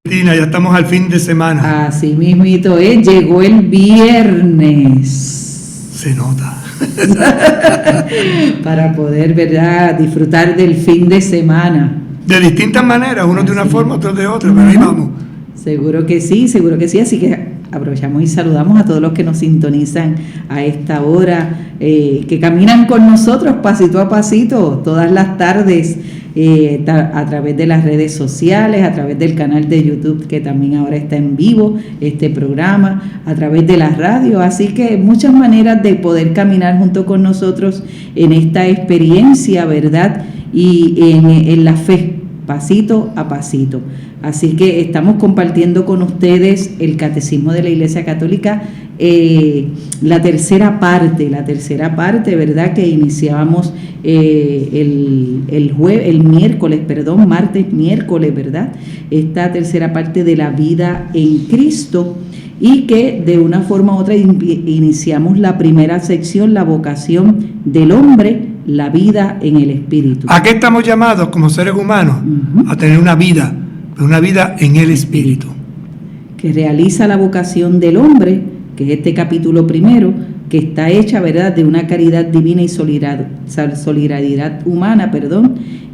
Tina, ya estamos al fin de semana. Así mismito es, llegó el viernes. Se nota. Para poder, ¿verdad?, disfrutar del fin de semana. De distintas maneras, unos de una forma, otros de otra, pero ahí vamos. Seguro que sí, así que aprovechamos y saludamos a todos los que nos sintonizan a esta hora, que caminan con nosotros pasito a pasito todas las tardes, a través de las redes sociales, a través del canal de YouTube que también ahora está en vivo este programa, a través de la radio, así que muchas maneras de poder caminar junto con nosotros en esta experiencia, ¿verdad? Y en la fe, pasito a pasito. Así que estamos compartiendo con ustedes el Catecismo de la Iglesia Católica, la tercera parte, ¿verdad?, que iniciábamos martes, miércoles, ¿verdad? Esta tercera parte de la vida en Cristo, y que de una forma u otra iniciamos la primera sección, la vocación del hombre, la vida en el Espíritu. ¿A qué estamos llamados como seres humanos? A tener una vida en el Espíritu. Que realiza la vocación del hombre, que es este capítulo primero, que está hecha, ¿verdad?, de una caridad divina y solidaridad humana,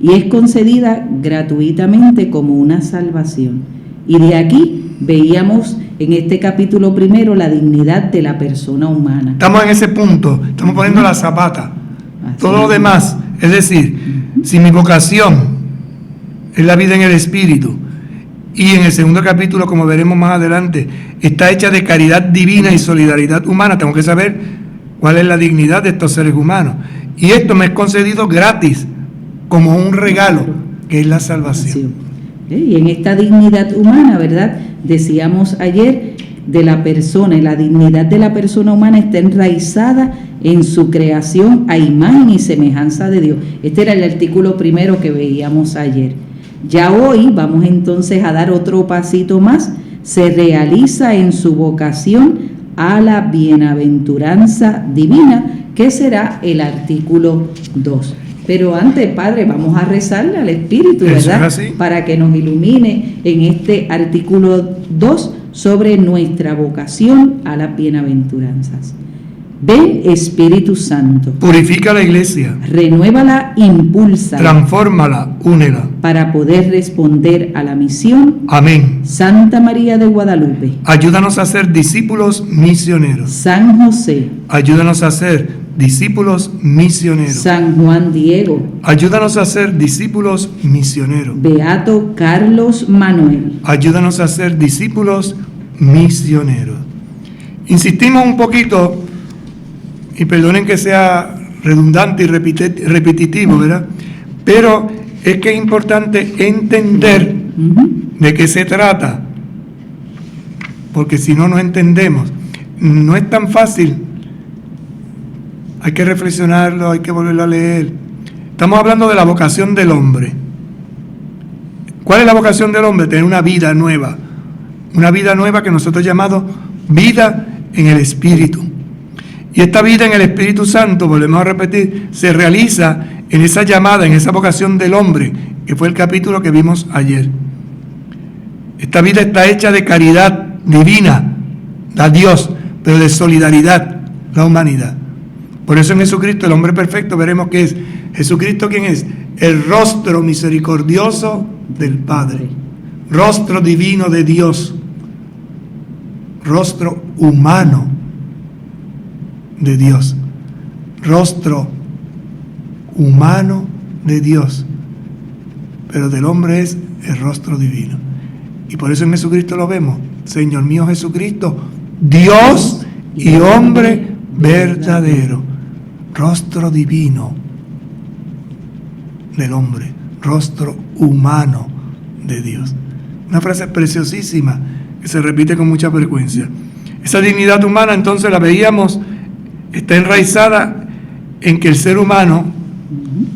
y es concedida gratuitamente como una salvación. Y de aquí veíamos en este capítulo primero la dignidad de la persona humana. Estamos en ese punto, estamos poniendo la zapata. Todo lo demás, es decir, si mi vocación es la vida en el Espíritu, y en el segundo capítulo, como veremos más adelante, está hecha de caridad divina y solidaridad humana, tengo que saber cuál es la dignidad de estos seres humanos. Y esto me es concedido gratis, como un regalo, que es la salvación. Y en esta dignidad humana, ¿verdad?, decíamos ayer, de la persona, y la dignidad de la persona humana está enraizada en su creación a imagen y semejanza de Dios. Este era el artículo primero que veíamos ayer. Ya hoy vamos entonces a dar otro pasito más. Se realiza en su vocación a la bienaventuranza divina, que será el artículo 2. Pero antes, Padre, vamos a rezarle al Espíritu, ¿verdad?, para que nos ilumine en este artículo 2 sobre nuestra vocación a las bienaventuranzas. Ven, Espíritu Santo. Purifica la iglesia. Renuévala, impúlsala. Transfórmala, únela. Para poder responder a la misión. Amén. Santa María de Guadalupe. Ayúdanos a ser discípulos misioneros. San José. Ayúdanos a ser discípulos misioneros. San Juan Diego. Ayúdanos a ser discípulos misioneros. Beato Carlos Manuel. Ayúdanos a ser discípulos misioneros. Insistimos un poquito, y perdonen que sea redundante y repetitivo, ¿verdad? Pero es que es importante entender de qué se trata, porque si no entendemos, no es tan fácil. Hay que reflexionarlo, hay que volverlo a leer. Estamos hablando de la vocación del hombre. ¿Cuál es la vocación del hombre? Tener una vida nueva. Una vida nueva que nosotros llamamos vida en el Espíritu. Y esta vida en el Espíritu Santo, volvemos a repetir, se realiza en esa llamada, en esa vocación del hombre, que fue el capítulo que vimos ayer. Esta vida está hecha de caridad divina, a Dios, pero de solidaridad, la humanidad. Por eso en Jesucristo, el hombre perfecto, veremos que es Jesucristo. ¿Quién es? El rostro misericordioso del Padre, rostro divino de Dios, rostro humano de Dios, rostro humano de Dios, pero del hombre es el rostro divino. Y por eso en Jesucristo lo vemos, Señor mío Jesucristo, Dios y hombre verdadero, rostro divino del hombre, rostro humano de Dios. Una frase preciosísima que se repite con mucha frecuencia. Esa dignidad humana, entonces, la veíamos, está enraizada en que el ser humano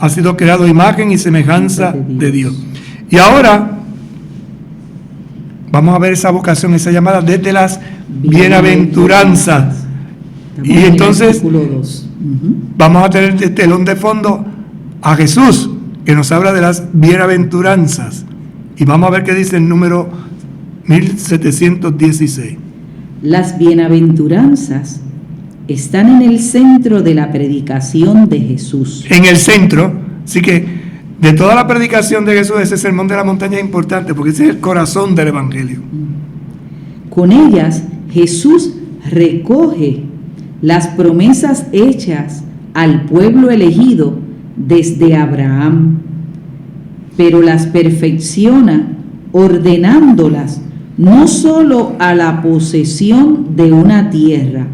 ha sido creado a imagen y semejanza de Dios. Y ahora vamos a ver esa vocación, esa llamada desde las bienaventuranzas. Y entonces vamos a tener de telón de fondo a Jesús, que nos habla de las bienaventuranzas. Y vamos a ver qué dice el número 1716. Las bienaventuranzas están en el centro de la predicación de Jesús. En el centro, así que de toda la predicación de Jesús, ese sermón de la montaña es importante porque ese es el corazón del Evangelio. Con ellas, Jesús recoge las promesas hechas al pueblo elegido desde Abraham, pero las perfecciona ordenándolas no solo a la posesión de una tierra,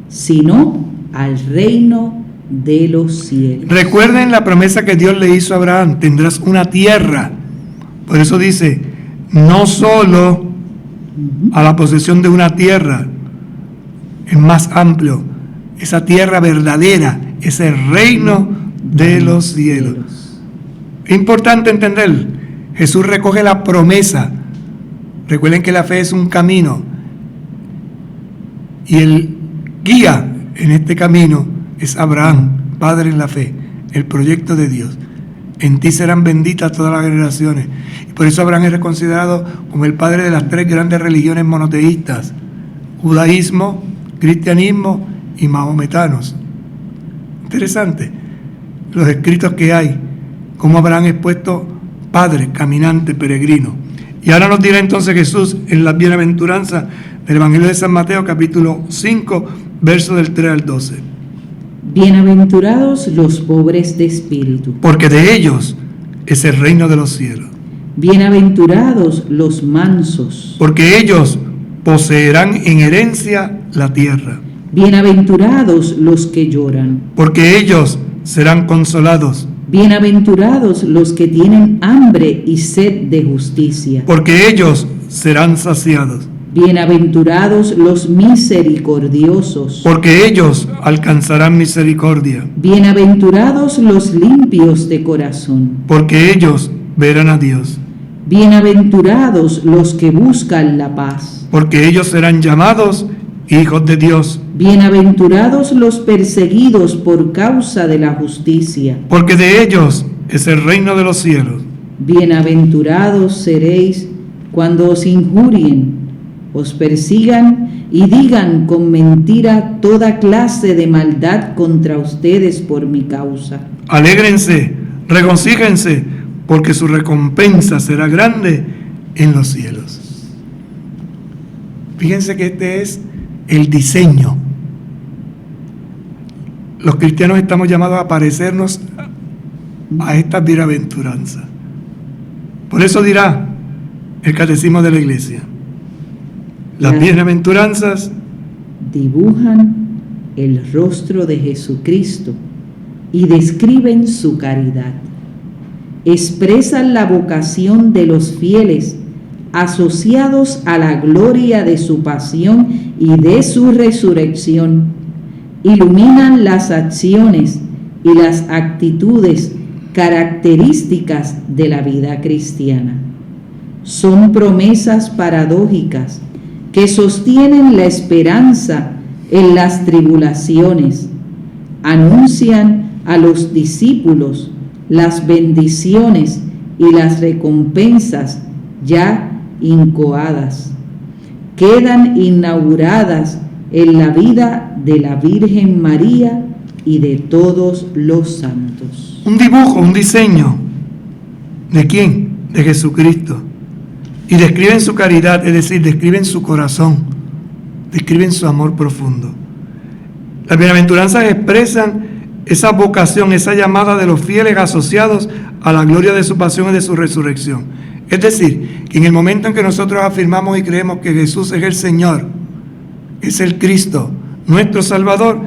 sino al reino de los cielos. Recuerden la promesa que Dios le hizo a Abraham: tendrás una tierra. Por eso dice, no solo a la posesión de una tierra, es más amplio, esa tierra verdadera, es el reino de los cielos. Es importante entender, Jesús recoge la promesa. Recuerden que la fe es un camino y el guía en este camino es Abraham, padre en la fe, el proyecto de Dios. En ti serán benditas todas las generaciones. Y por eso Abraham es considerado como el padre de las tres grandes religiones monoteístas: judaísmo, cristianismo y mahometanos. Interesante los escritos que hay, cómo Abraham es puesto padre, caminante, peregrino. Y ahora nos dirá entonces Jesús en las bienaventuranzas del Evangelio de San Mateo, capítulo 5, versos del 3 al 12. Bienaventurados los pobres de espíritu, Porque de ellos es el reino de los cielos. bienaventurados los mansos, Porque ellos poseerán en herencia la tierra. bienaventurados los que lloran, Porque ellos serán consolados. bienaventurados los que tienen hambre y sed de justicia, Porque ellos serán saciados. bienaventurados los misericordiosos, Porque ellos alcanzarán misericordia. bienaventurados los limpios de corazón, Porque ellos verán a Dios. bienaventurados los que buscan la paz, Porque ellos serán llamados hijos de Dios. bienaventurados los perseguidos por causa de la justicia, Porque de ellos es el reino de los cielos. bienaventurados seréis cuando os injurien, os persigan y digan con mentira toda clase de maldad contra ustedes por mi causa. Alégrense, regocíjense, porque su recompensa será grande en los cielos. Fíjense que este es el diseño. Los cristianos estamos llamados a parecernos a estas bienaventuranzas. Por eso dirá el Catecismo de la Iglesia: las bienaventuranzas dibujan el rostro de Jesucristo y describen su caridad. Expresan la vocación de los fieles asociados a la gloria de su pasión y de su resurrección. Iluminan las acciones y las actitudes características de la vida cristiana. Son promesas paradójicas que sostienen la esperanza en las tribulaciones. Anuncian a los discípulos las bendiciones y las recompensas ya incoadas. Quedan inauguradas en la vida de la Virgen María y de todos los santos. un dibujo, un diseño. ¿De quién? De Jesucristo. Y describen su caridad, es decir, describen su corazón, describen su amor profundo. Las bienaventuranzas expresan esa vocación, esa llamada de los fieles asociados a la gloria de su pasión y de su resurrección. Es decir, que en el momento en que nosotros afirmamos y creemos que Jesús es el Señor, es el Cristo, nuestro Salvador,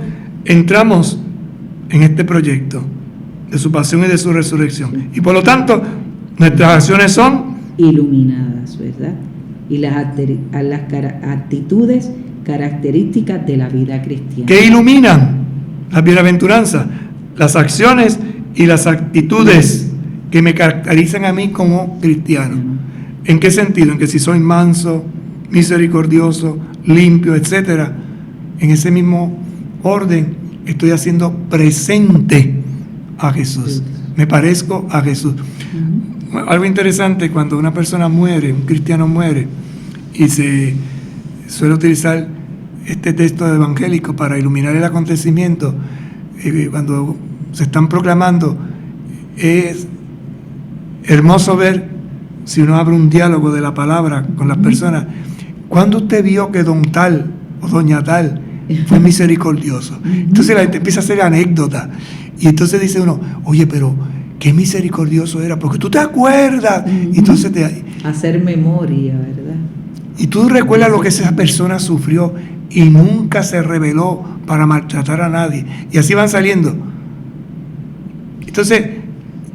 entramos en este proyecto de su pasión y de su resurrección. Y por lo tanto, nuestras acciones son iluminadas, ¿verdad? Y las actitudes características de la vida cristiana. ¿Qué iluminan las bienaventuranzas? Las acciones y las actitudes que me caracterizan a mí como cristiano. ¿En qué sentido? En que si soy manso, misericordioso, limpio, etcétera, en ese mismo orden estoy haciendo presente a Jesús. Me parezco a Jesús. Algo interesante, cuando una persona muere, un cristiano muere, y se suele utilizar este texto evangélico para iluminar el acontecimiento, cuando se están proclamando. Es hermoso ver, si uno abre un diálogo de la palabra con las personas, ¿cuándo usted vio que don tal o doña tal fue misericordioso? Entonces la gente empieza a hacer anécdotas, y entonces dice uno, oye, pero qué misericordioso era, porque tú te acuerdas. Y entonces hacer memoria, ¿verdad? Y tú recuerdas lo que esa persona sufrió y nunca se rebeló para maltratar a nadie. Y así van saliendo. Entonces,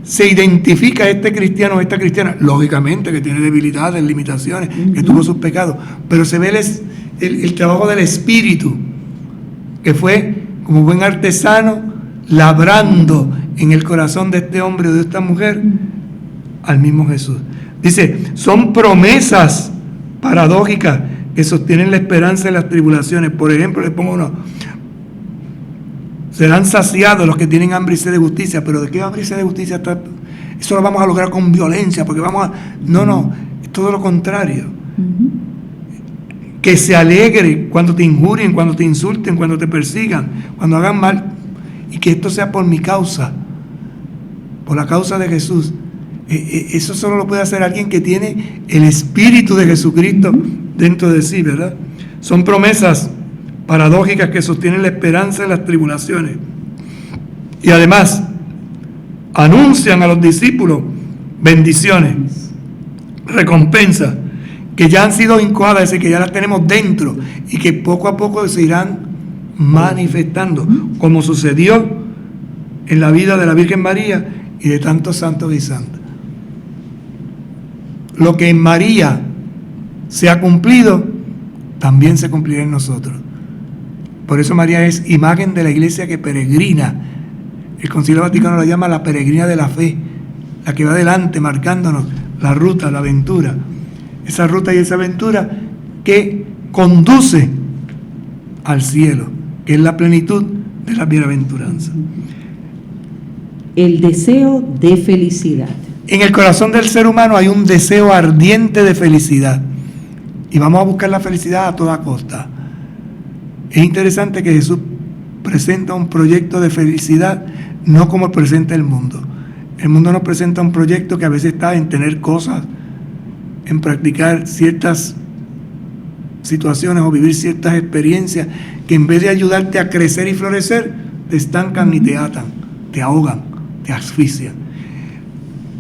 se identifica este cristiano o esta cristiana, lógicamente que tiene debilidades, limitaciones, que tuvo sus pecados, pero se ve el trabajo del Espíritu, que fue como buen artesano labrando en el corazón de este hombre o de esta mujer al mismo Jesús. Dice, son promesas paradójicas que sostienen la esperanza en las tribulaciones. Por ejemplo, le pongo uno: serán saciados los que tienen hambre y sed de justicia. ¿Pero de qué hambre y sed de justicia está? Eso lo vamos a lograr con violencia, porque vamos a... No, es todo lo contrario. Que se alegre cuando te injurien, cuando te insulten, cuando te persigan, cuando hagan mal, y que esto sea por mi causa, por la causa de Jesús. Eso solo lo puede hacer alguien que tiene el Espíritu de Jesucristo dentro de sí, ¿verdad? Son promesas paradójicas que sostienen la esperanza en las tribulaciones. Y además, anuncian a los discípulos bendiciones, recompensas, que ya han sido incoadas, es decir, que ya las tenemos dentro y que poco a poco se irán manifestando, como sucedió en la vida de la Virgen María y de tantos santos y santas. Lo que en María se ha cumplido, también se cumplirá en nosotros. Por eso María es imagen de la iglesia que peregrina. El Concilio Vaticano la llama la peregrina de la fe, la que va adelante marcándonos la ruta, la aventura. Esa ruta y esa aventura que conduce al cielo, que es la plenitud de la bienaventuranza. El deseo de felicidad. En el corazón del ser humano hay un deseo ardiente de felicidad, y vamos a buscar la felicidad a toda costa. Es interesante que Jesús presenta un proyecto de felicidad no como presenta el mundo. El mundo nos presenta un proyecto que a veces está en tener cosas, en practicar ciertas situaciones o vivir ciertas experiencias que en vez de ayudarte a crecer y florecer, te estancan y te atan, te ahogan, te asfixian.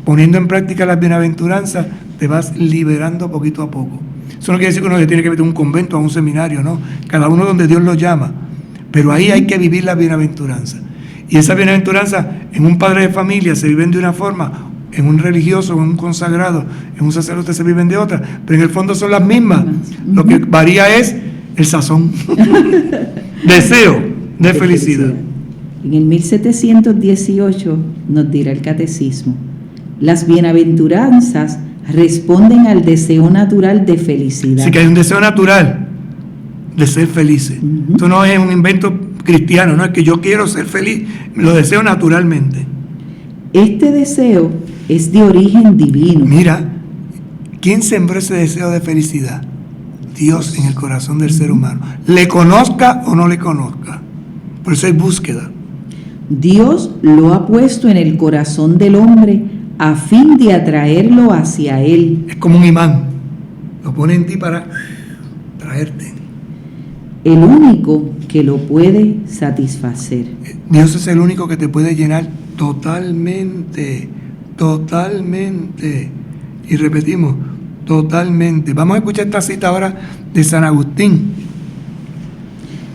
Poniendo en práctica las bienaventuranzas, te vas liberando poquito a poco. Eso no quiere decir que uno se tiene que meter a un convento, a un seminario, no. Cada uno donde Dios lo llama. Pero ahí hay que vivir la bienaventuranza. Y esa bienaventuranza en un padre de familia se viven de una forma, en un religioso, en un consagrado, en un sacerdote se viven de otra, pero en el fondo son las mismas. Lo que varía es el sazón. Deseo de felicidad. En el 1718 nos dirá el catecismo: las bienaventuranzas responden al deseo natural de felicidad. Sí, que hay un deseo natural de ser felices. Esto no es un invento cristiano, no es que yo quiero ser feliz, lo deseo naturalmente. Este deseo es de origen divino. Mira, ¿quién sembró ese deseo de felicidad? Dios en el corazón del ser humano. Le conozca o no le conozca. Por eso hay búsqueda. Dios lo ha puesto en el corazón del hombre a fin de atraerlo hacia Él. Es como un imán. Lo pone en ti para traerte. El único que lo puede satisfacer. Dios es el único que te puede llenar totalmente, totalmente. Y repetimos, totalmente. Vamos a escuchar esta cita ahora de San Agustín.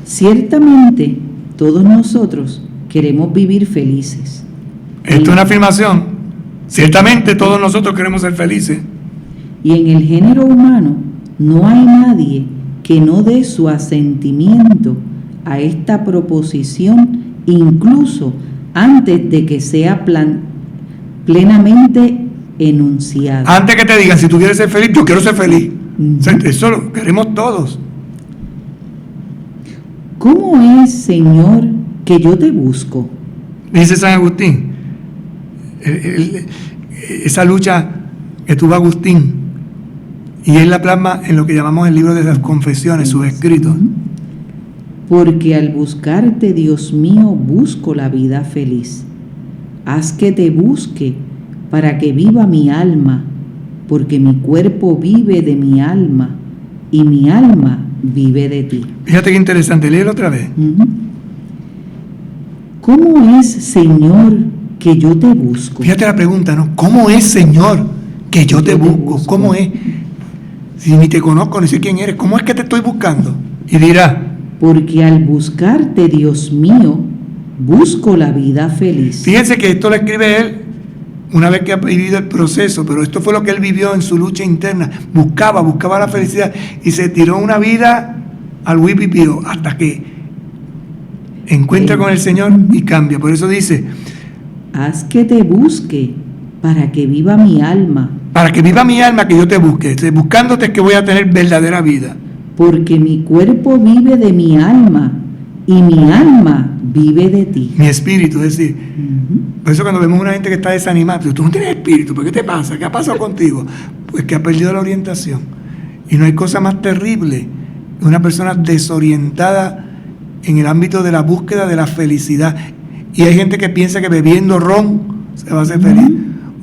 Ciertamente, todos nosotros queremos vivir felices. Esto es una afirmación. Ciertamente todos nosotros queremos ser felices. Y en el género humano no hay nadie que no dé su asentimiento a esta proposición, incluso antes de que sea plenamente enunciada. Antes que te digan, si tú quieres ser feliz, yo quiero ser feliz. O sea, eso lo queremos todos. ¿Cómo es, Señor, que yo te busco? Dice San Agustín, esa lucha que tuvo Agustín Y él la plasma en lo que llamamos el libro de las confesiones, sus escritos. Porque al buscarte, Dios mío, busco la vida feliz. Haz que te busque para que viva mi alma, porque mi cuerpo vive de mi alma y mi alma vive de ti. Fíjate qué interesante, léelo otra vez. ¿Cómo es, Señor, que yo te busco? Fíjate la pregunta, ¿no? ¿Cómo es, Señor, que yo te busco? ¿Cómo es? Si ni te conozco, ni sé quién eres, ¿cómo es que te estoy buscando? Y dirá: porque al buscarte, Dios mío, busco la vida feliz. Fíjense que esto lo escribe él una vez que ha vivido el proceso, pero esto fue lo que él vivió en su lucha interna. Buscaba la felicidad y se tiró una vida al huipipío hasta que encuentra con el Señor y cambia. Por eso dice: haz que te busque para que viva mi alma. Para que viva mi alma, que yo te busque. Buscándote es que voy a tener verdadera vida. Porque mi cuerpo vive de mi alma y mi alma vive de ti. Mi espíritu, es decir, por eso cuando vemos una gente que está desanimada, pero tú no tienes espíritu, ¿por qué te pasa? ¿Qué ha pasado contigo? Pues que ha perdido la orientación. Y no hay cosa más terrible que una persona desorientada en el ámbito de la búsqueda de la felicidad. Y hay gente que piensa que bebiendo ron se va a hacer feliz,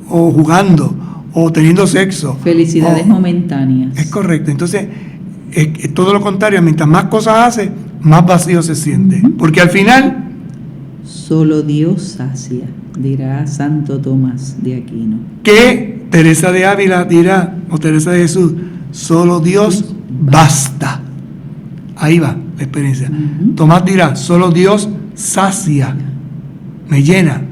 o jugando, o teniendo sexo. Felicidades momentáneas. Es correcto. Entonces, es todo lo contrario. Mientras más cosas hace, más vacío se siente. Porque al final, solo Dios sacia, dirá Santo Tomás de Aquino. Que Teresa de Ávila dirá, o Teresa de Jesús: solo Dios basta. Ahí va la experiencia. Tomás dirá: solo Dios sacia, me llena.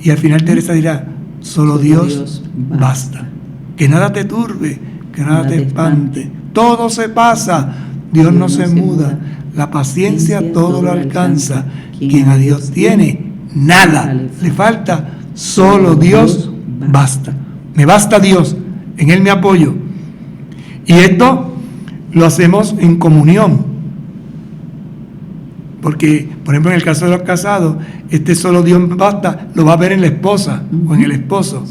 Y al final Teresa dirá: solo Dios basta. Que nada te turbe, que nada te espante. Todo se pasa, Dios no se muda. La paciencia todo lo alcanza. Quien a Dios tiene, nada le falta. Solo Dios basta. Me basta Dios, en Él me apoyo. Y esto lo hacemos en comunión. Porque, por ejemplo, en el caso de los casados, solo Dios basta, lo va a ver en la esposa o en el esposo.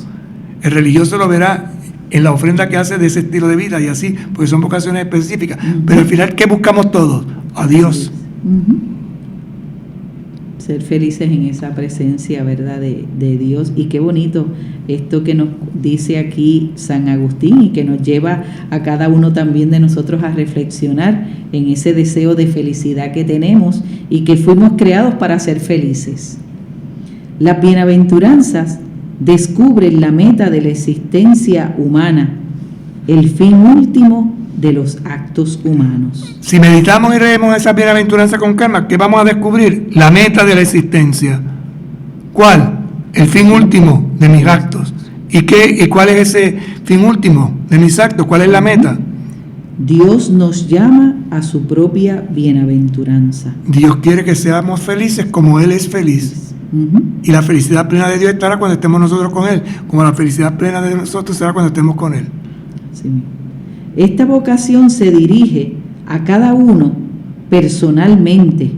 El religioso lo verá en la ofrenda que hace de ese estilo de vida y así, porque son vocaciones específicas. Pero al final, ¿qué buscamos todos? A Dios. Ser felices en esa presencia, ¿verdad?, de Dios. Y qué bonito esto que nos dice aquí San Agustín y que nos lleva a cada uno también de nosotros a reflexionar en ese deseo de felicidad que tenemos y que fuimos creados para ser felices. Las bienaventuranzas descubren la meta de la existencia humana, el fin último de los actos humanos. Si meditamos y leemos esa bienaventuranza con calma, ¿qué vamos a descubrir? La meta de la existencia. ¿Cuál? El fin último de mis actos. ¿Y cuál es ese fin último de mis actos? ¿Cuál es la meta? Dios nos llama a su propia bienaventuranza. Dios quiere que seamos felices como Él es feliz. Y la felicidad plena de Dios estará cuando estemos nosotros con Él, como la felicidad plena de nosotros será cuando estemos con Él. Sí. Esta vocación se dirige a cada uno personalmente,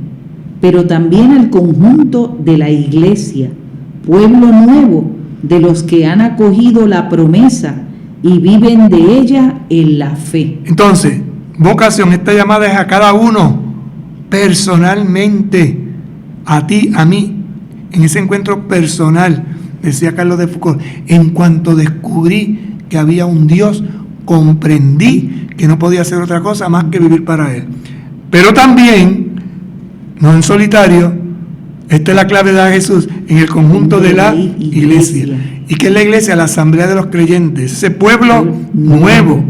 pero también al conjunto de la Iglesia, pueblo nuevo de los que han acogido la promesa y viven de ella en la fe. Entonces, vocación, esta llamada es a cada uno personalmente, a ti, a mí, en ese encuentro personal, decía Carlos de Foucault: en cuanto descubrí que había un Dios, comprendí que no podía hacer otra cosa más que vivir para Él. Pero también, no en solitario, esta es la clave de Jesús, en el conjunto de la iglesia. ¿Y qué es la iglesia? La asamblea de los creyentes, ese pueblo nuevo,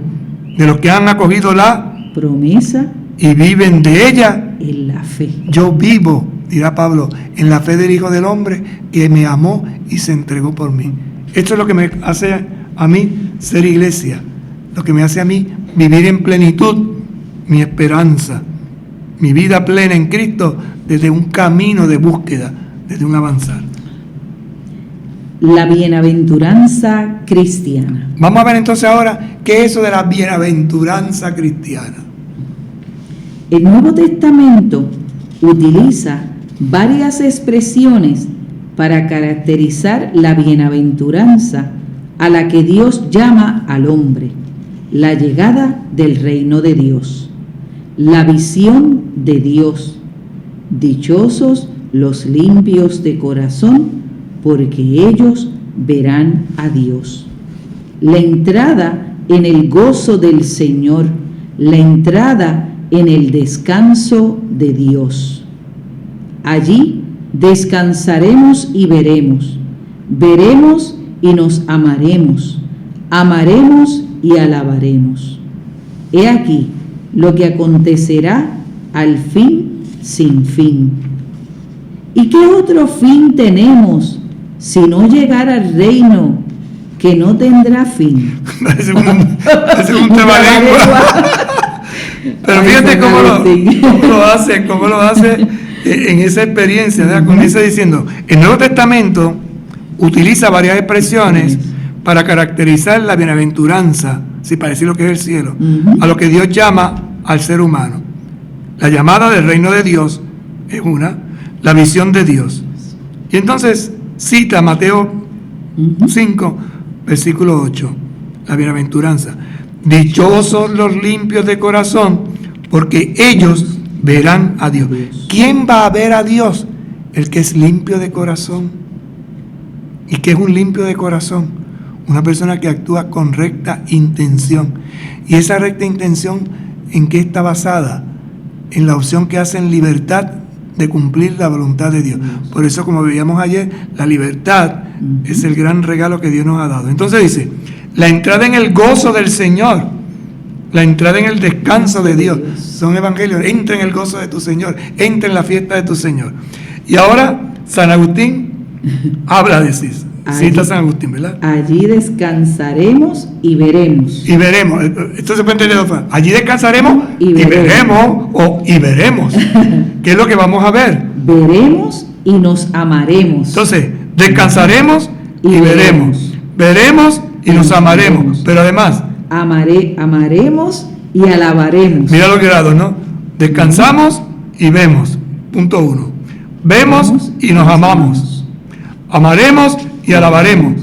de los que han acogido la promesa y viven de ella en la fe. Yo vivo, dirá Pablo, en la fe del Hijo del Hombre que me amó y se entregó por mí. Esto es lo que me hace a mí ser iglesia, lo que me hace a mí vivir en plenitud mi esperanza, mi vida plena en Cristo, desde un camino de búsqueda, desde un avanzar. La bienaventuranza cristiana. Vamos a ver entonces ahora qué es eso de la bienaventuranza cristiana. El Nuevo Testamento utiliza varias expresiones para caracterizar la bienaventuranza a la que Dios llama al hombre. la llegada del reino de Dios, la visión de Dios. Dichosos los limpios de corazón, porque ellos verán a Dios. La entrada en el gozo del Señor, la entrada en el descanso de Dios. Allí descansaremos y veremos, veremos y nos amaremos, amaremos y alabaremos. He aquí lo que acontecerá al fin sin fin. ¿Y qué otro fin tenemos sino llegar al reino que no tendrá fin? Parece un tema lengua. Pero fíjate cómo lo hace en esa experiencia, ¿verdad? Comienza diciendo, el Nuevo Testamento utiliza varias expresiones para caracterizar la bienaventuranza, si para decir lo que es el cielo, a lo que Dios llama al ser humano. La llamada del reino de Dios es una, la visión de Dios. Y entonces cita Mateo 5, versículo 8, la bienaventuranza. Dichosos los limpios de corazón, porque ellos verán a Dios. ¿Quién va a ver a Dios? El que es limpio de corazón. ¿Y qué es un limpio de corazón? Una persona que actúa con recta intención. ¿Y esa recta intención en qué está basada? En la opción que hace en libertad de cumplir la voluntad de Dios. Por eso, como veíamos ayer, la libertad es el gran regalo que Dios nos ha dado. Entonces dice, la entrada en el gozo del Señor, la entrada en el descanso de Dios. Son evangelios. Entra en el gozo de tu Señor, entra en la fiesta de tu Señor. Y ahora San Agustín habla de sí. Cita San Agustín, ¿verdad? Allí descansaremos y veremos. Y veremos. Esto se puede entender de otra forma. Allí descansaremos y veremos. Y veremos. ¿Qué es lo que vamos a ver? Veremos y nos amaremos. Entonces, descansaremos y veremos. Veremos y nos amaremos. Pero además, amaremos y alabaremos. Mira los grados, ¿no? Descansamos y vemos. Punto 1. Vemos y nos amamos. Amaremos y alabaremos.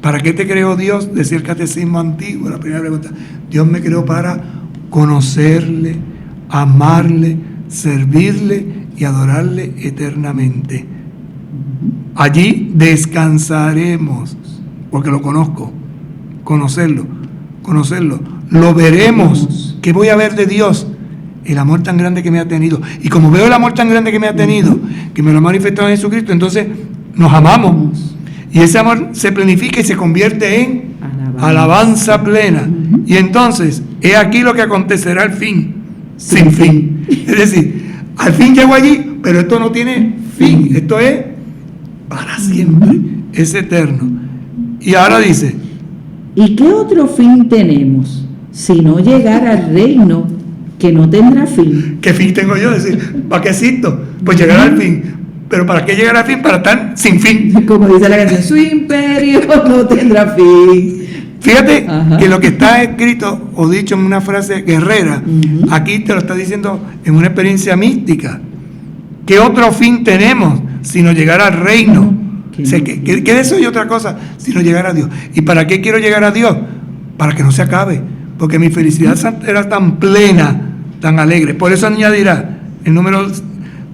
¿Para qué te creó Dios? Decía el catecismo antiguo, la primera pregunta. Dios me creó para conocerle, amarle, servirle y adorarle eternamente. Allí descansaremos, porque lo conozco, conocerlo. Lo veremos. ¿Qué voy a ver de Dios? El amor tan grande que me ha tenido. Y como veo el amor tan grande que me ha tenido, que me lo ha manifestado en Jesucristo, entonces nos amamos. Y ese amor se planifica y se convierte en alabanza plena. Y entonces, he aquí lo que acontecerá al fin, sin fin. Es decir, al fin llego allí, pero esto no tiene fin. Esto es para siempre, es eterno. Y ahora dice, ¿y qué otro fin tenemos sino llegar al reino que no tendrá fin? ¿Qué fin tengo yo? Es decir, ¿para qué existo? Pues llegar al fin. ¿Pero para qué llegar al fin? Para estar sin fin. Como dice la canción, su imperio no tendrá fin. Fíjate que lo que está escrito o dicho en una frase guerrera, aquí te lo está diciendo en una experiencia mística. ¿Qué otro fin tenemos sino llegar al reino? ¿Qué de eso y otra cosa sino llegar a Dios? ¿Y para qué quiero llegar a Dios? Para que no se acabe. Porque mi felicidad era tan plena, tan alegre. Por eso añadirá el número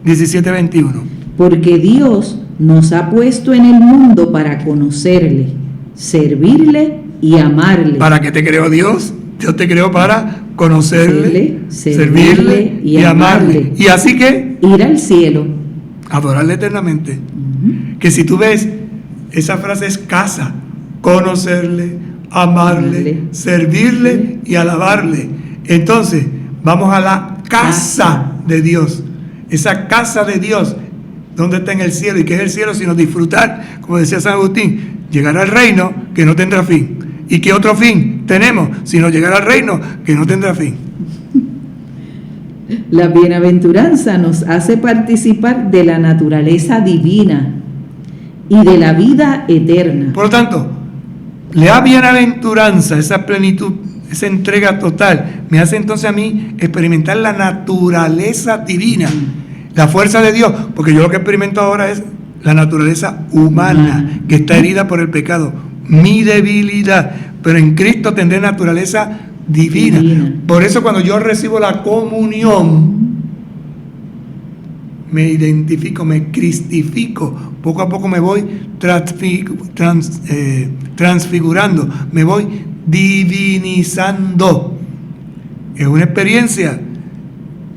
17:21. Porque Dios nos ha puesto en el mundo para conocerle, servirle y amarle. ¿Para qué te creó Dios? Dios te creó para conocerle, servirle y amarle. Y así que ir al cielo, adorarle eternamente. Que si tú ves, esa frase es casa, conocerle, amarle, servirle y alabarle. Entonces, vamos a la casa de Dios. Esa casa de Dios, ¿dónde está en el cielo? ¿Y qué es el cielo? Sino disfrutar, como decía San Agustín, llegar al reino que no tendrá fin. ¿Y qué otro fin tenemos? Sino llegar al reino que no tendrá fin. La bienaventuranza nos hace participar de la naturaleza divina y de la vida eterna. Por lo tanto, la bienaventuranza, esa plenitud, esa entrega total, me hace entonces a mí experimentar la naturaleza divina, la fuerza de Dios, porque yo lo que experimento ahora es la naturaleza humana, que está herida por el pecado, mi debilidad, pero en Cristo tendré naturaleza divina. Por eso cuando yo recibo la comunión, me identifico, me cristifico, poco a poco me voy transfigurando, me voy divinizando. Es una experiencia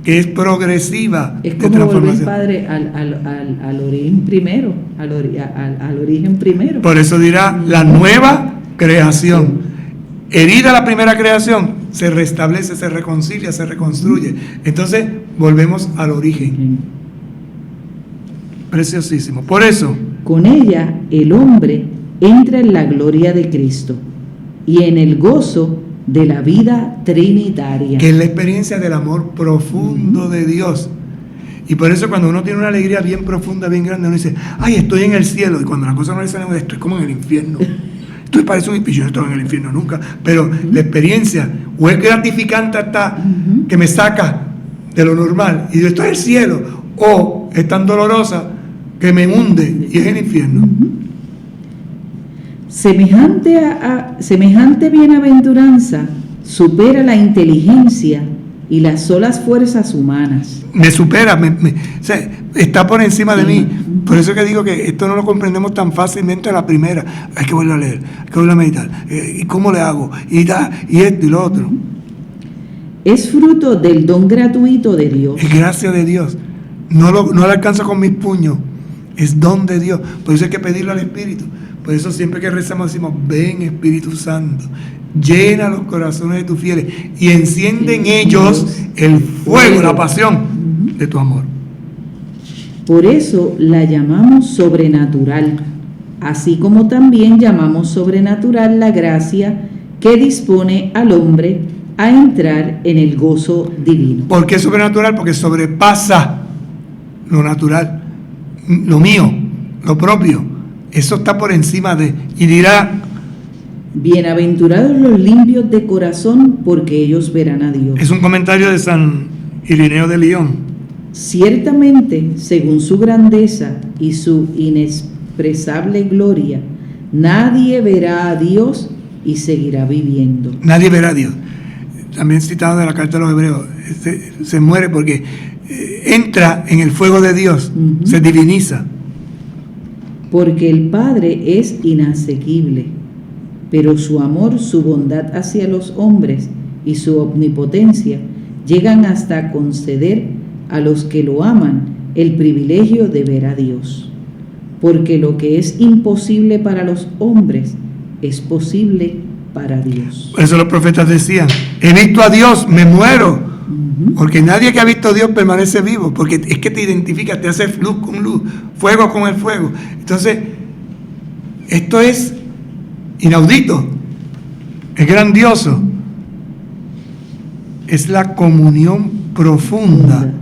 que es progresiva. Es como volver, Padre, al origen primero, al origen primero. Por eso dirá la nueva creación. Herida la primera creación, se restablece, se reconcilia, se reconstruye. Entonces volvemos al origen. Preciosísimo. Por eso, con ella el hombre entra en la gloria de Cristo y en el gozo de la vida trinitaria, que es la experiencia del amor profundo de Dios. Y por eso cuando uno tiene una alegría bien profunda, bien grande, uno dice, ay, estoy en el cielo. Y cuando la cosa no le sale, estoy como en el infierno. Esto parece un hippie, yo no estoy en el infierno nunca. Pero la experiencia, o es gratificante hasta que me saca de lo normal, y yo estoy en el cielo, o es tan dolorosa que me hunde y es el infierno. Semejante bienaventuranza supera la inteligencia y las solas fuerzas humanas. Me supera, o sea, está por encima de mí. Por eso que digo que esto no lo comprendemos tan fácilmente a la primera. Hay que volver a leer, hay que volver a meditar. ¿Y cómo le hago? Y esto y lo otro. Es fruto del don gratuito de Dios. Es gracia de Dios. No lo alcanzo con mis puños. Es don de Dios. Por eso hay que pedirlo al Espíritu. Por eso siempre que rezamos decimos, ven Espíritu Santo, llena los corazones de tus fieles y enciende en ellos el fuego, la pasión de tu amor. Por eso la llamamos sobrenatural, así como también llamamos sobrenatural la gracia que dispone al hombre a entrar en el gozo divino. ¿Por qué sobrenatural? Porque sobrepasa lo natural, lo mío, lo propio. Eso está por encima de, y dirá, bienaventurados los limpios de corazón, porque ellos verán a Dios. Es un comentario de San Irineo de León. Ciertamente, según su grandeza y su inexpresable gloria, nadie verá a Dios y seguirá viviendo. Nadie verá a Dios. También citado de la carta de los Hebreos, se muere porque entra en el fuego de Dios, se diviniza. Porque el Padre es inasequible, pero su amor, su bondad hacia los hombres y su omnipotencia llegan hasta conceder a los que lo aman el privilegio de ver a Dios. Porque lo que es imposible para los hombres es posible para Dios. Por eso los profetas decían, he visto a Dios, me muero. Porque nadie que ha visto a Dios permanece vivo, porque es que te identifica, te hace luz con luz, fuego con el fuego. Entonces, esto es inaudito, es grandioso, es la comunión profunda,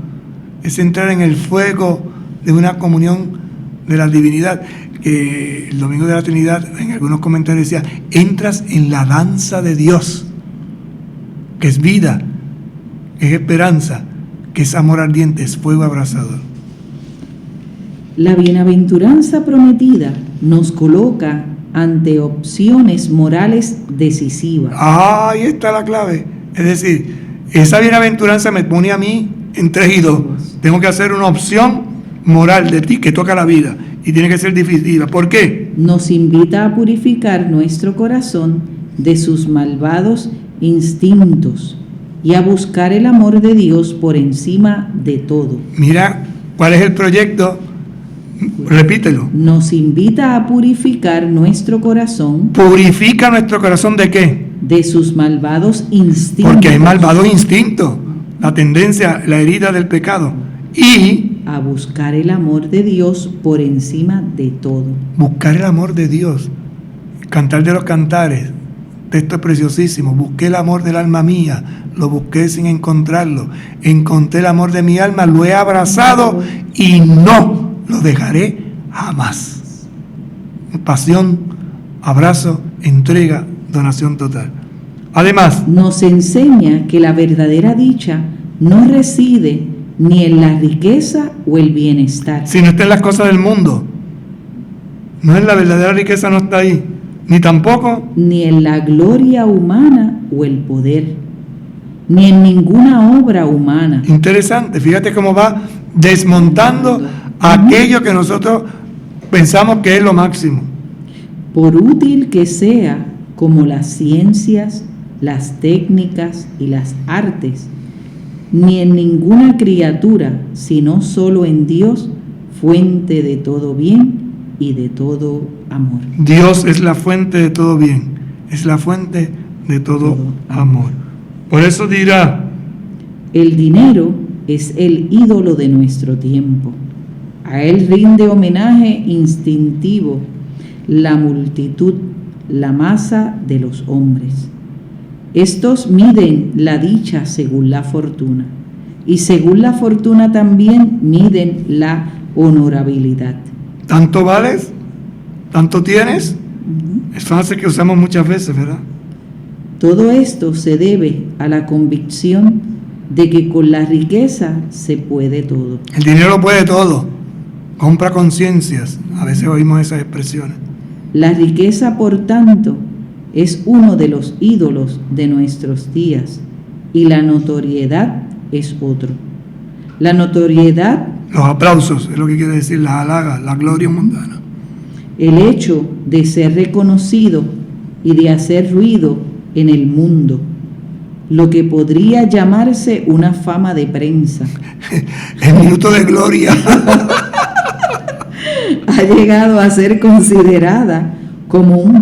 es entrar en el fuego de una comunión de la divinidad, que el Domingo de la Trinidad en algunos comentarios decía, entras en la danza de Dios, que es vida, es esperanza, que es amor ardiente, es fuego abrasador. La bienaventuranza prometida nos coloca ante opciones morales decisivas. Ahí está la clave. Es decir, esa bienaventuranza me pone a mí en 3 y 2. Tengo que hacer una opción moral de ti que toca la vida y tiene que ser definitiva. ¿Por qué? Nos invita a purificar nuestro corazón de sus malvados instintos y a buscar el amor de Dios por encima de todo. Mira, ¿cuál es el proyecto? Repítelo. Nos invita a purificar nuestro corazón. ¿Purifica nuestro corazón de qué? De sus malvados instintos. Porque hay malvados instintos, la tendencia, la herida del pecado. Y a buscar el amor de Dios por encima de todo. Buscar el amor de Dios. Cantar de los cantares. Texto preciosísimo. Busqué el amor del alma mía, lo busqué sin encontrarlo. Encontré el amor de mi alma, lo he abrazado y no lo dejaré jamás. Pasión, abrazo, entrega, donación total. Además, nos enseña que la verdadera dicha no reside ni en la riqueza o el bienestar, sino está en las cosas del mundo. No es la verdadera riqueza, no está ahí. ni tampoco ni en la gloria humana o el poder, ni en ninguna obra humana. Interesante, fíjate cómo va desmontando aquello que nosotros pensamos que es lo máximo. Por útil que sea como las ciencias, las técnicas y las artes, ni en ninguna criatura, sino solo en Dios, fuente de todo bien y de todo amor. Dios es la fuente de todo bien, es la fuente de todo amor. Por eso dirá, el dinero es el ídolo de nuestro tiempo. A él rinde homenaje instintivo la multitud, la masa de los hombres. Estos miden la dicha según la fortuna, y según la fortuna también miden la honorabilidad. ¿tanto vales? ¿Tanto tienes? Es frase que usamos muchas veces, ¿verdad? Todo esto se debe a la convicción de que con la riqueza se puede todo. El dinero lo puede todo, compra conciencias, a veces oímos esas expresiones. La riqueza, por tanto, es uno de los ídolos de nuestros días, y la notoriedad es otro. La notoriedad, Los aplausos, es lo que quiere decir, las halagas, la gloria mundana. el hecho de ser reconocido y de hacer ruido en el mundo, lo que podría llamarse una fama de prensa. El minuto de gloria. Ha llegado a ser considerada como un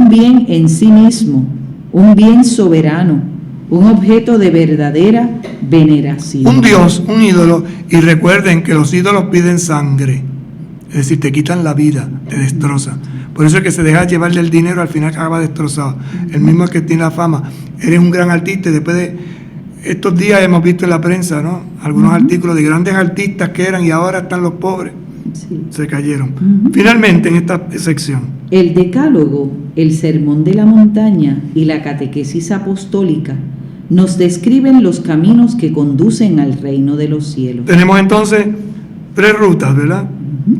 bien en sí mismo, un bien soberano, un objeto de verdadera veneración. Un dios, un ídolo, y recuerden que los ídolos piden sangre, es decir, te quitan la vida, te destrozan. Por eso es que se deja llevar del dinero, al final acaba destrozado. El mismo que tiene la fama, eres un gran artista, y después de estos días hemos visto en la prensa, ¿no?, algunos artículos de grandes artistas que eran y ahora están los pobres. Sí. Se cayeron. Finalmente, en esta sección, El Decálogo, el Sermón de la Montaña y la Catequesis Apostólica nos describen los caminos que conducen al reino de los cielos. tenemos entonces 3 rutas, ¿verdad?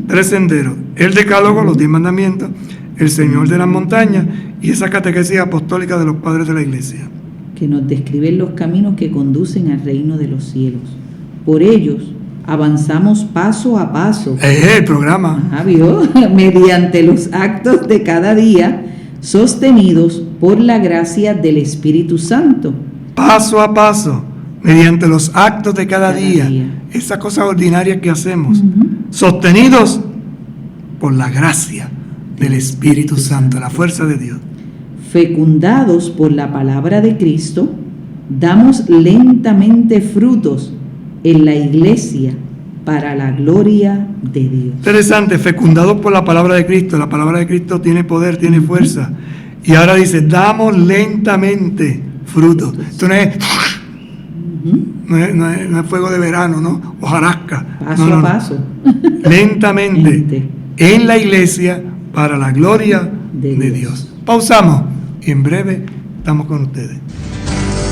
3 senderos. El Decálogo, los 10 mandamientos, el Señor de las montañas y esa catequesis apostólica de los padres de la Iglesia. Que nos describen los caminos que conducen al reino de los cielos. Por ellos avanzamos paso a paso. El programa. ¿Vio? Mediante los actos de cada día, sostenidos por la gracia del Espíritu Santo. Paso a paso, mediante los actos de cada día. Esas cosas ordinarias que hacemos, sostenidos por la gracia del Espíritu Santo, la fuerza de Dios. Fecundados por la palabra de Cristo, damos lentamente frutos en la iglesia para la gloria de Dios. Interesante, fecundados por la palabra de Cristo. La palabra de Cristo tiene poder, tiene fuerza. Y ahora dice, damos lentamente frutos. Esto no es, no es fuego de verano, ¿no? Hojarasca. Paso a paso. Lentamente en la iglesia para la gloria de Dios. Pausamos y en breve estamos con ustedes.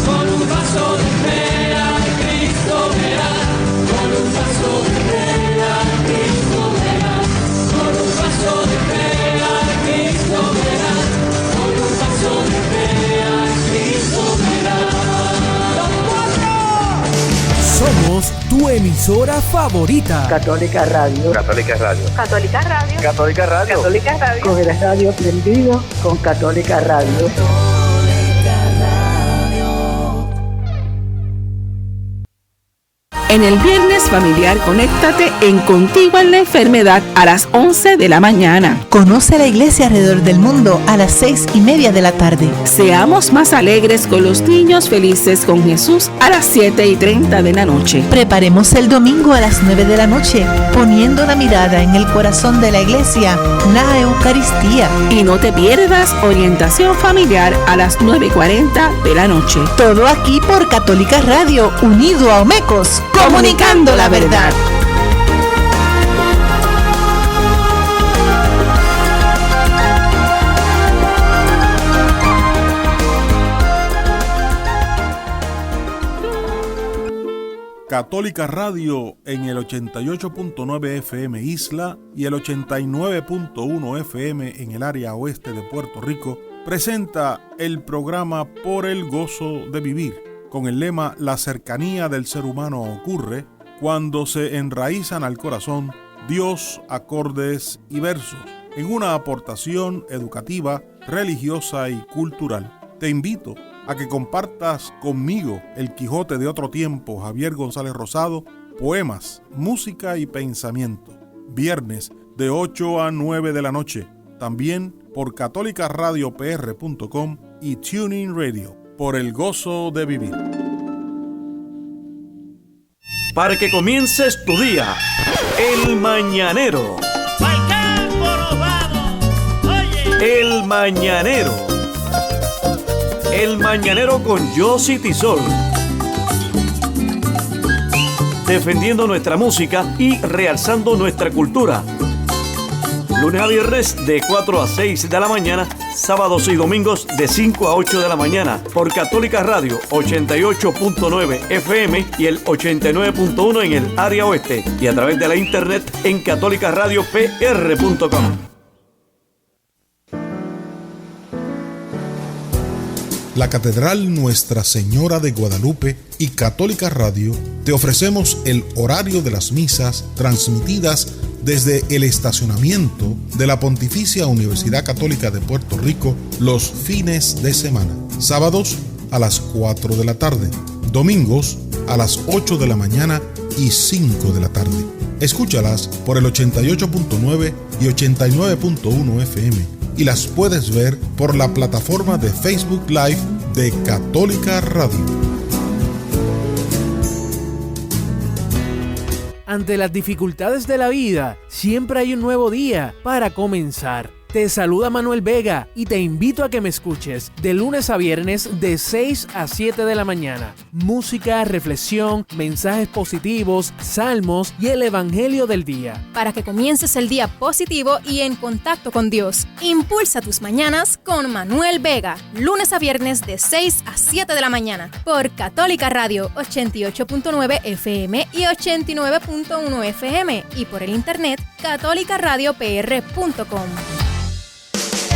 Con un paso de fe a Cristo verás, con un paso de fe a Cristo verás, con un paso de fe a Cristo verás, con un paso de fe a Cristo verás. Somos tu emisora favorita. Católica Radio. Católica Radio. Católica Radio. Católica Radio. Católica Radio. Con el radio prendido con Católica Radio. En el viernes familiar, conéctate en Contigo en la Enfermedad a las 11 de la mañana. Conoce la iglesia alrededor del mundo a las 6:30 de la tarde. Seamos más alegres con los niños felices con Jesús a las 7:30 de la noche. Preparemos el domingo a las 9 de la noche, poniendo la mirada en el corazón de la iglesia, la Eucaristía. Y no te pierdas orientación familiar a las 9:40 de la noche. Todo aquí por Católica Radio, unido a Omecos, comunicando la verdad. Católica Radio en el 88.9 FM Isla y el 89.1 FM en el área oeste de Puerto Rico presenta el programa Por el Gozo de Vivir, con el lema La cercanía del ser humano ocurre cuando se enraizan al corazón Dios, acordes y versos, en una aportación educativa, religiosa y cultural. Te invito a que compartas conmigo El Quijote de otro tiempo, Javier González Rosado, poemas, música y pensamiento. Viernes de 8 a 9 de la noche, también por catolicaradio.pr.com y TuneIn Radio, por el gozo de vivir. Para que comiences tu día, El Mañanero. ¡Pa'l campo nos vamos! ¡Oye! El Mañanero. El Mañanero con Yossi Tisol. Defendiendo nuestra música y realzando nuestra cultura. Lunes a viernes de 4 a 6 de la mañana, sábados y domingos de 5 a 8 de la mañana por Católica Radio 88.9 FM y el 89.1 en el área oeste y a través de la internet en catolicaradio.pr.com. La Catedral Nuestra Señora de Guadalupe y Católica Radio te ofrecemos el horario de las misas transmitidas desde el estacionamiento de la Pontificia Universidad Católica de Puerto Rico los fines de semana. Sábados a las 4 de la tarde, domingos a las 8 de la mañana y 5 de la tarde. Escúchalas por el 88.9 y 89.1 FM y las puedes ver por la plataforma de Facebook Live de Católica Radio. Ante las dificultades de la vida, siempre hay un nuevo día para comenzar. Te saluda Manuel Vega y te invito a que me escuches de lunes a viernes de 6 a 7 de la mañana. Música, reflexión, mensajes positivos, salmos y el evangelio del día. Para que comiences el día positivo y en contacto con Dios. Impulsa tus mañanas con Manuel Vega. Lunes a viernes de 6 a 7 de la mañana por Católica Radio 88.9 FM y 89.1 FM y por el internet catolicaradio.pr.com.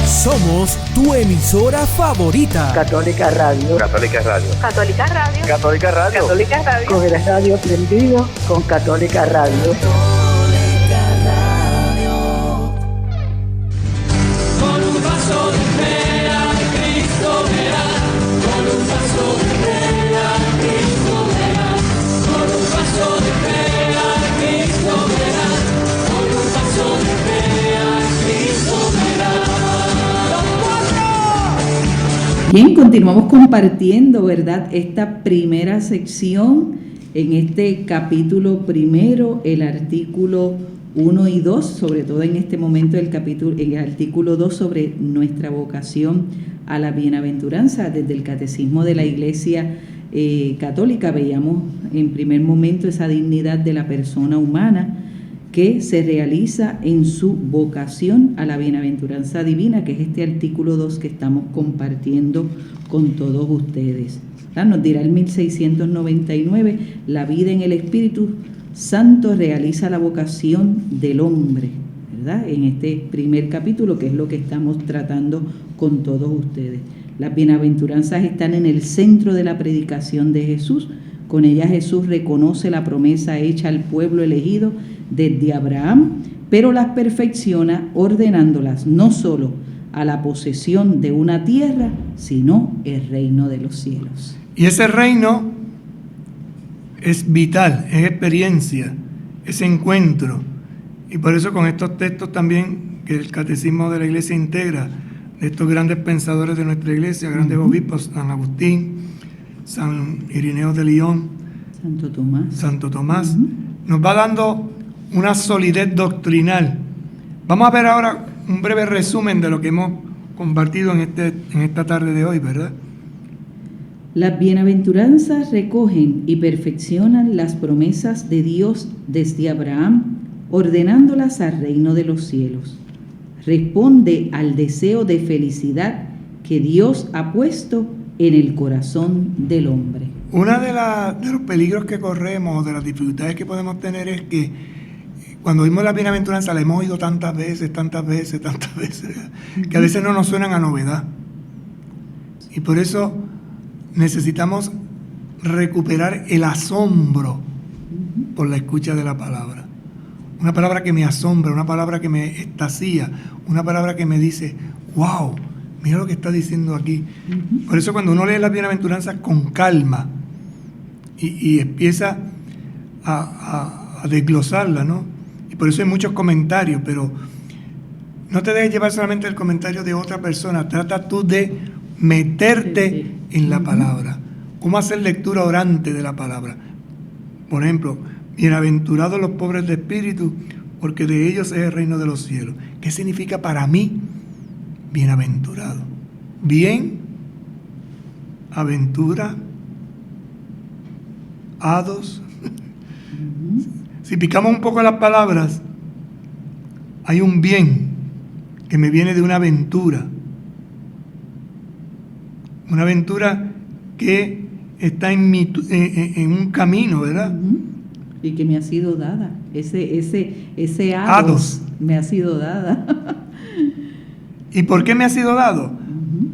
Somos tu emisora favorita. Católica Radio. Católica Radio. Católica Radio. Católica Radio. Católica Radio. Con el radio prendido con Católica Radio. Con un vaso de fe a Cristo verás. Con un vaso de fe a Cristo verás. Con un vaso de fe a Cristo verás. Con un vaso de fe a Cristo verás. Bien, continuamos compartiendo, ¿verdad?, esta primera sección en este capítulo primero, el artículo 1 y 2, sobre todo en este momento el artículo 2 sobre nuestra vocación a la bienaventuranza. Desde el Catecismo de la Iglesia Católica veíamos en primer momento esa dignidad de la persona humana que se realiza en su vocación a la bienaventuranza divina, que es este artículo 2 que estamos compartiendo con todos ustedes. Nos dirá el 1699, la vida en el Espíritu Santo realiza la vocación del hombre, ¿verdad?, en este primer capítulo, que es lo que estamos tratando con todos ustedes. Las bienaventuranzas están en el centro de la predicación de Jesús. Con ellas Jesús reconoce la promesa hecha al pueblo elegido desde Abraham, pero las perfecciona ordenándolas no solo a la posesión de una tierra, sino el reino de los cielos. Y ese reino es vital, es experiencia, es encuentro. Y por eso con estos textos también que el Catecismo de la Iglesia integra, de estos grandes pensadores de nuestra Iglesia, grandes obispos, San Agustín, San Irineo de Lyon, Santo Tomás, nos va dando una solidez doctrinal. Vamos a ver ahora un breve resumen de lo que hemos compartido en esta tarde de hoy, ¿verdad? Las bienaventuranzas recogen y perfeccionan las promesas de Dios desde Abraham, ordenándolas al reino de los cielos. Responde al deseo de felicidad que Dios ha puesto en el corazón del hombre. Uno de los peligros que corremos, de las dificultades que podemos tener es que cuando oímos la bienaventuranza la hemos oído tantas veces, que a veces no nos suenan a novedad. Y por eso necesitamos recuperar el asombro por la escucha de la palabra. Una palabra que me asombra, una palabra que me extasía, una palabra que me dice, wow, mira lo que está diciendo aquí. Por eso cuando uno lee las bienaventuranzas con calma y empieza a desglosarla, ¿no? Y por eso hay muchos comentarios, pero no te dejes llevar solamente el comentario de otra persona, trata tú de meterte en la palabra. ¿Cómo hacer lectura orante de la palabra? Por ejemplo, bienaventurados los pobres de espíritu, porque de ellos es el reino de los cielos. ¿Qué significa para mí bienaventurado? Bien, aventura, hados. Si picamos un poco las palabras, hay un bien que me viene de una aventura. Una aventura que está en un camino, ¿verdad? Y que me ha sido dada. Ese hados me ha sido dada. ¿Y por qué me ha sido dado?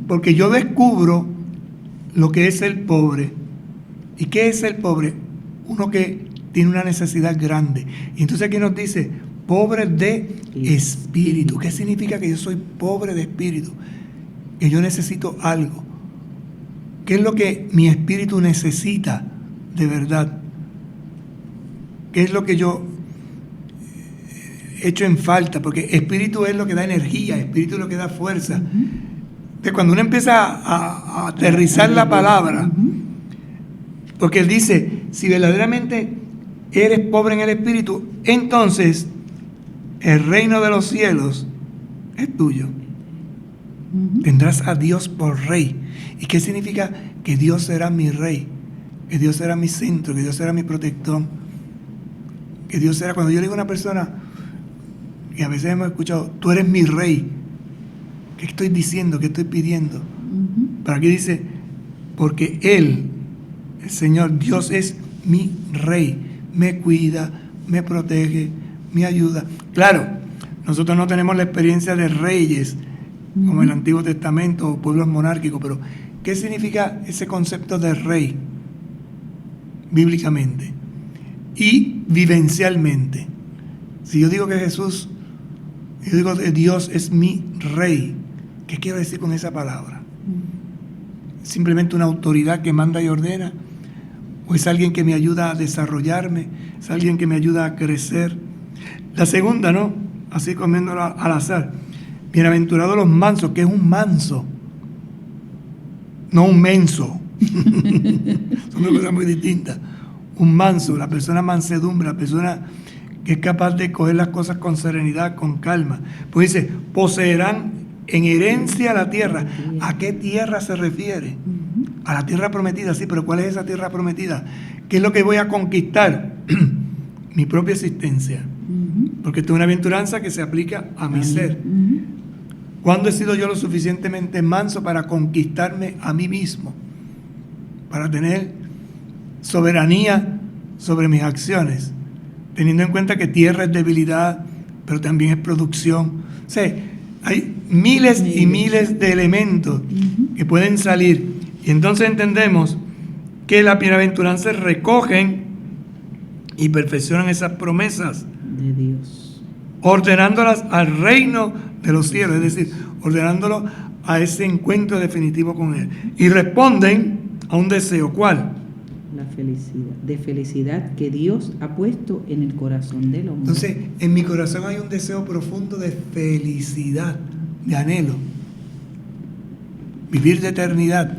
Porque yo descubro lo que es el pobre. ¿Y qué es el pobre? Uno que tiene una necesidad grande. Y entonces aquí nos dice, pobre de espíritu. ¿Qué significa que yo soy pobre de espíritu? Que yo necesito algo. ¿Qué es lo que mi espíritu necesita de verdad? ¿Qué es lo que yo he hecho en falta? Porque espíritu es lo que da energía, espíritu es lo que da fuerza. Entonces, cuando uno empieza a aterrizar la palabra, porque él dice, si verdaderamente eres pobre en el espíritu, entonces el reino de los cielos es tuyo. Tendrás a Dios por rey. ¿Y qué significa? Que Dios será mi rey, que Dios será mi centro, que Dios será mi protector, que Dios será, cuando yo le digo a una persona, y a veces hemos escuchado, tú eres mi rey, ¿qué estoy diciendo? ¿Qué estoy pidiendo? Pero aquí dice, porque Él, el Señor, Dios es mi rey, me cuida, me protege, me ayuda. Claro, nosotros no tenemos la experiencia de reyes, como el Antiguo Testamento o pueblos monárquicos, pero ¿qué significa ese concepto de rey bíblicamente y vivencialmente? Si yo digo que Jesús, yo digo que Dios es mi rey, ¿qué quiero decir con esa palabra? ¿Simplemente una autoridad que manda y ordena? ¿O es alguien que me ayuda a desarrollarme? ¿Es alguien que me ayuda a crecer? La segunda, ¿no? Así comiéndola al azar. Bienaventurados los mansos. ¿Qué es un manso? No un menso. Son dos cosas muy distintas. Un manso, la persona mansedumbre, la persona que es capaz de coger las cosas con serenidad, con calma. Pues dice, poseerán en herencia la tierra. ¿A qué tierra se refiere? A la tierra prometida, sí, pero ¿cuál es esa tierra prometida? ¿Qué es lo que voy a conquistar? Mi propia existencia. Porque esto es una aventuranza que se aplica a mi ser. ¿Cuándo he sido yo lo suficientemente manso para conquistarme a mí mismo? Para tener soberanía sobre mis acciones, teniendo en cuenta que tierra es debilidad, pero también es producción. O sea, hay miles y miles de elementos que pueden salir. Y entonces entendemos que las bienaventuranzas recogen y perfeccionan esas promesas de Dios, ordenándolas al reino de los cielos, es decir, ordenándolo a ese encuentro definitivo con Él. Y responden a un deseo. ¿Cuál? La felicidad que Dios ha puesto en el corazón del hombre. Entonces, en mi corazón hay un deseo profundo de felicidad, de anhelo. Vivir de eternidad.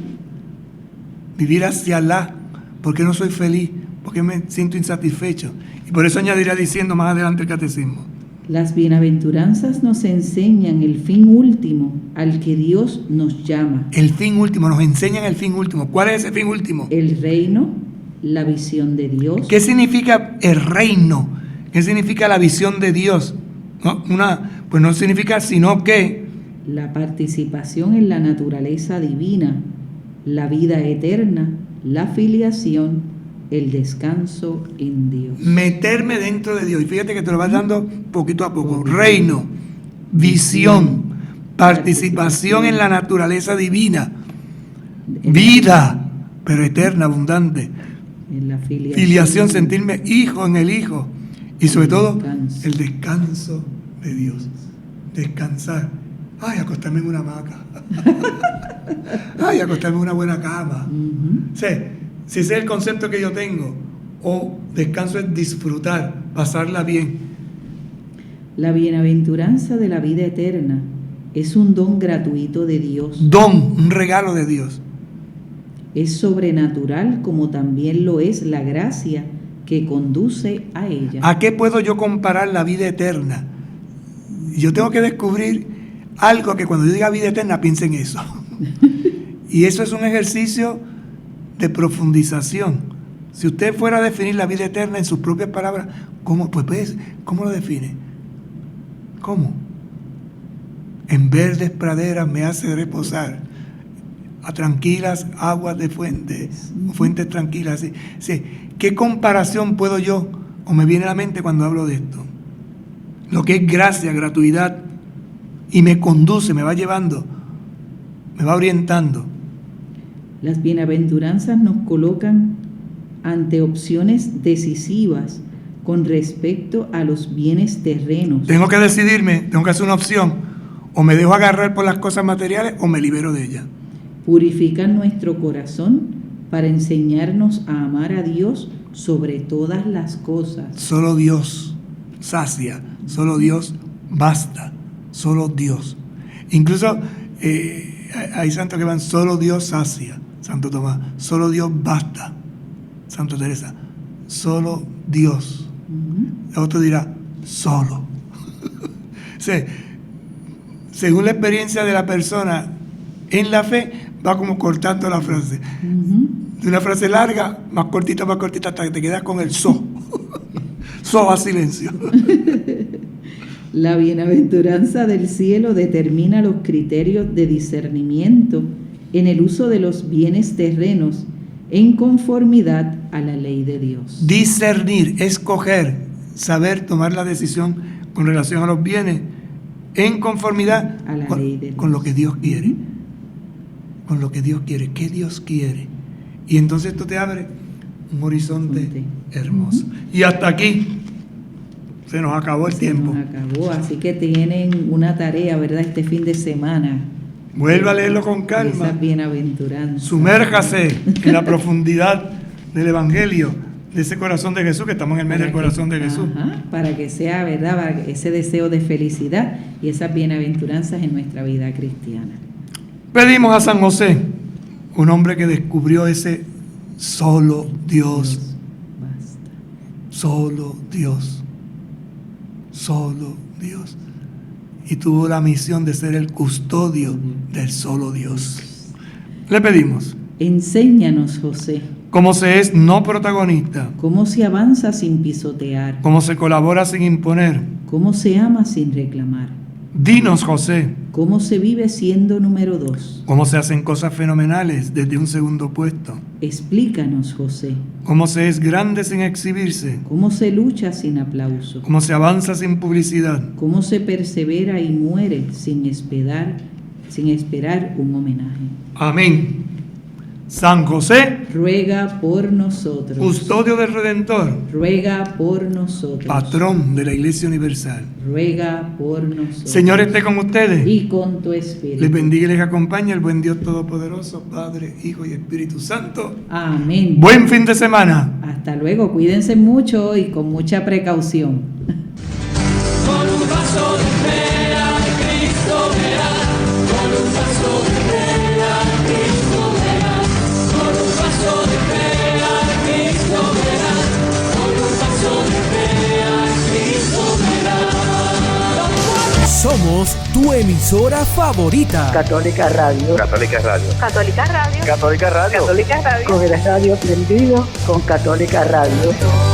Vivir hacia Alá. ¿Por qué no soy feliz? ¿Por qué me siento insatisfecho? Y por eso añadirá diciendo más adelante el catecismo. Las bienaventuranzas nos enseñan el fin último al que Dios nos llama. El fin último, nos enseñan el fin último. ¿Cuál es ese fin último? El reino, la visión de Dios. ¿Qué significa el reino? ¿Qué significa la visión de Dios? Pues no significa sino que la participación en la naturaleza divina, la vida eterna, la filiación, el descanso en Dios. Meterme dentro de Dios. Y fíjate que te lo vas dando poquito a poco. Reino, visión, participación en la naturaleza divina, vida, pero eterna, abundante. En la Filiación, sentirme hijo en el Hijo. Y sobre todo, el descanso de Dios. Descansar. Ay, acostarme en una hamaca. Ay, acostarme en una buena cama. Sí, si ese es el concepto que yo tengo. O descanso es disfrutar, pasarla bien. La bienaventuranza de la vida eterna es un don gratuito de Dios. Don, un regalo de Dios. Es sobrenatural como también lo es la gracia que conduce a ella. ¿A qué puedo yo comparar la vida eterna? Yo tengo que descubrir algo que cuando yo diga vida eterna piense en eso. Y eso es un ejercicio de profundización. Si usted fuera a definir la vida eterna en sus propias palabras, ¿cómo lo define? ¿Cómo? En verdes praderas me hace reposar, a tranquilas aguas de fuentes tranquilas. Sí, sí. ¿Qué comparación puedo yo, o me viene a la mente cuando hablo de esto? Lo que es gracia, gratuidad, y me conduce, me va llevando, me va orientando. Las bienaventuranzas nos colocan ante opciones decisivas con respecto a los bienes terrenos. Tengo que decidirme, tengo que hacer una opción. O me dejo agarrar por las cosas materiales o me libero de ellas. Purifican nuestro corazón para enseñarnos a amar a Dios sobre todas las cosas. Solo Dios sacia, solo Dios basta, solo Dios. Incluso hay santos que van, solo Dios sacia, Santo Tomás, solo Dios basta, Santa Teresa, solo Dios. Otro dirá, solo. Sí. Según la experiencia de la persona en la fe, va como cortando la frase. De una frase larga, más cortita, hasta que te quedas con el so. So a silencio. La bienaventuranza del cielo determina los criterios de discernimiento en el uso de los bienes terrenos en conformidad a la ley de Dios. Discernir, escoger, saber tomar la decisión con relación a los bienes en conformidad a la ley de Dios. Con lo que Dios quiere. Con lo que Dios quiere. ¿Qué Dios quiere? Y entonces esto te abre un horizonte hermoso. Y hasta aquí se nos acabó el tiempo. Se nos acabó, así que tienen una tarea, ¿verdad? Este fin de semana. Vuelva a leerlo con calma. Esas bienaventuranzas. Sumérjase en la profundidad del Evangelio, de ese corazón de Jesús, que estamos en el medio del corazón de Jesús. Para que sea, ¿verdad? Para que ese deseo de felicidad y esas bienaventuranzas en nuestra vida cristiana. Pedimos a San José, un hombre que descubrió ese solo Dios. Basta. Solo Dios. Solo Dios. Y tuvo la misión de ser el custodio del solo Dios. Le pedimos. Enséñanos, José. Cómo se es no protagonista. Cómo se avanza sin pisotear. Cómo se colabora sin imponer. Cómo se ama sin reclamar. Dinos, José. Cómo se vive siendo número 2. Cómo se hacen cosas fenomenales desde un segundo puesto. Explícanos, José. Cómo se es grande sin exhibirse. Cómo se lucha sin aplauso. Cómo se avanza sin publicidad. Cómo se persevera y muere sin esperar un homenaje. Amén. San José, ruega por nosotros. Custodio del Redentor, ruega por nosotros. Patrón de la Iglesia Universal, ruega por nosotros. Señor esté con ustedes y con tu espíritu. Les bendiga y les acompaña el buen Dios Todopoderoso, Padre, Hijo y Espíritu Santo. Amén. Buen fin de semana. Hasta luego. Cuídense mucho y con mucha precaución. Con un vaso de fe a Cristo verás. Con un vaso de fe a Cristo verás. Con un vaso de fe a Cristo verás. Con un vaso de fe a Cristo verás. Somos tu emisora favorita. Católica Radio. Católica Radio. Católica Radio. Católica Radio. Católica Radio. Con el radio prendido con Católica Radio.